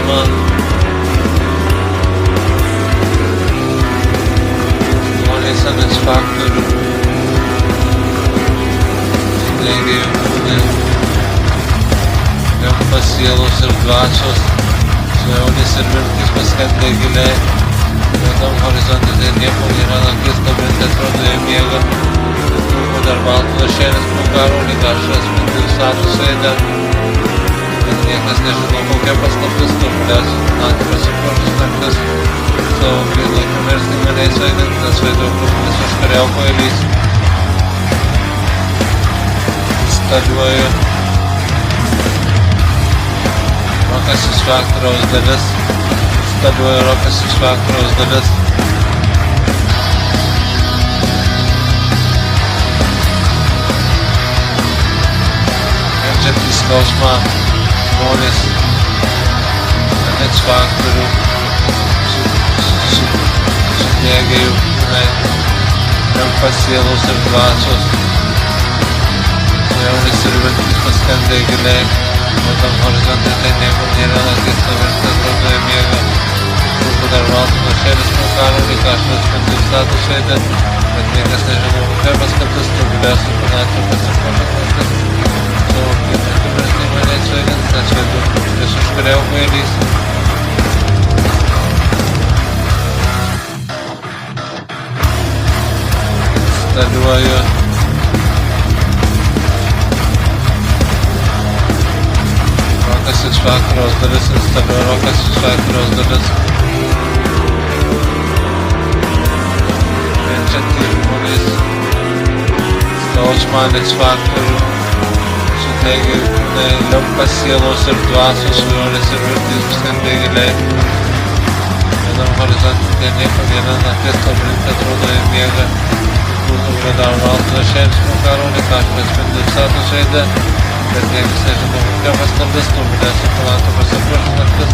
skausmą. Žmonės ant faktorių. Sudegė jų kūnai. Limfos, sielos ir dvasios. Svajonės ir viltys paskendę giliai. Juodam horizonte tai nieko nėra, naktis kabinti atrodo jie miega. Dar baltų lašėlis prugaro, lyg ašras mintis statusai dar. Bet niekas nežino, kokia paslaptis turblės. Naktį pasiprošus naktis. Savo gėlai pamirsti maniais vaidintas vaiduoklis užkariauko eilys. Instaliuoju rokasis faktoriaus dalis. Instaliuoju rokasis faktoriaus dalis. Jantys skausmą žmonės ant faktorių sudegė jų kūnai, limfos, sielos ir dvasios. Svajonės ir viltys paskendę giliai. Juodam horizonte tai nieko nėra, naktis kabinti atrodo jie miega. Turbūt dar baltų lašėlis prugaro, lyg ašras mintis statusai dar. Bet niekas nežino, kokia paslaptis turblės ir naktį pasiprošus naktis. Savo gėlai pamirsti maniais vaidintas vaiduoklis užkariauko eilys. Instaliuoju rokasis faktoriaus dalis. Instaliuoju rokasis faktoriaus dalis. Kenčiantys žmonės skausmą ant faktorių sudegė jų kūnai, limfos, sielos ir dvasios. Svajonės ir viltys paskendę giliai. Juodam horizonte tai nieko nėra, naktis kabinti atrodo jie miega. Turbūt dar baltų lašėlis prugaro, lyg ašras mintis statusai dar. Bet niekas nežino, kokia paslaptis turblės ir naktį pasiprošus naktis.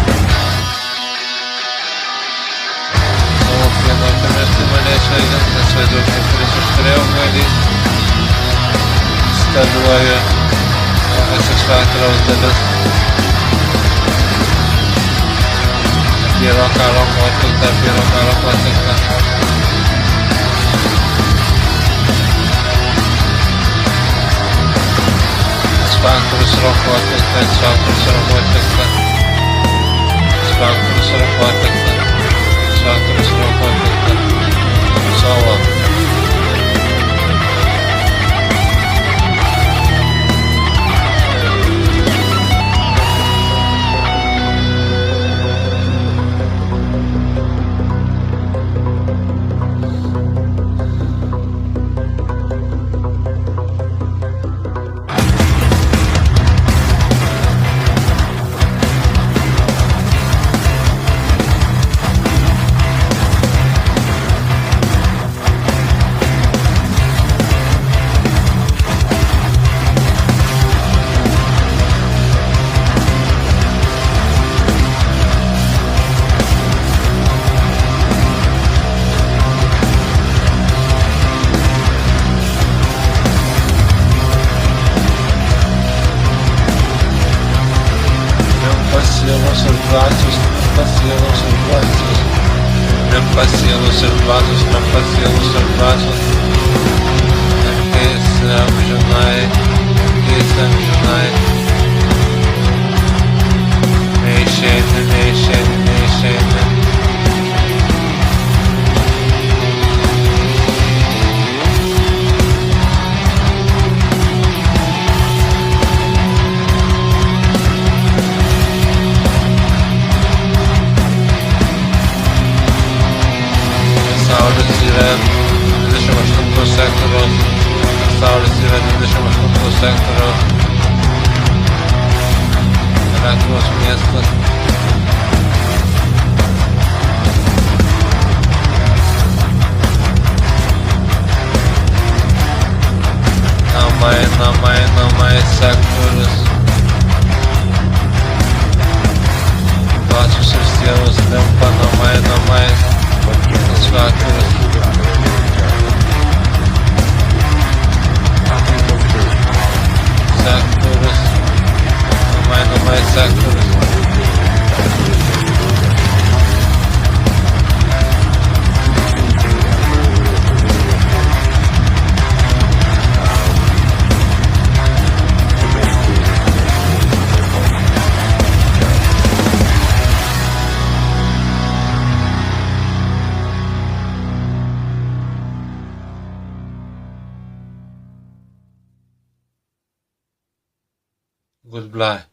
Savo gėlai pamirsti maniais vaidintas vaiduoklis užkariauko eilys. Instaliuoju rokasis faktoriaus dalis. Piero karo atlikta, Piero karo atlikta. Faktorius roko atlikta, faktorius roko atlikta. Faktorius roko atlikta. Faktorius roko atlikta. Solo. Sielos ir dvasios, limfos, sielos ir dvasios. Limfos, sielos ir dvasios, limfos, sielos ir dvasios. Naktis amžinai, naktis amžinai. Neišeini, neišeini, neišeini. Pasaulis yra 28 sektoriaus. Pasaulis yra 28 sektoriaus. Lietuvos miestas. Namai sektorius. Dvasios ir sielos limpa, namai. Tas faktorius. Sektorius. Namai sektorius. Goodbye.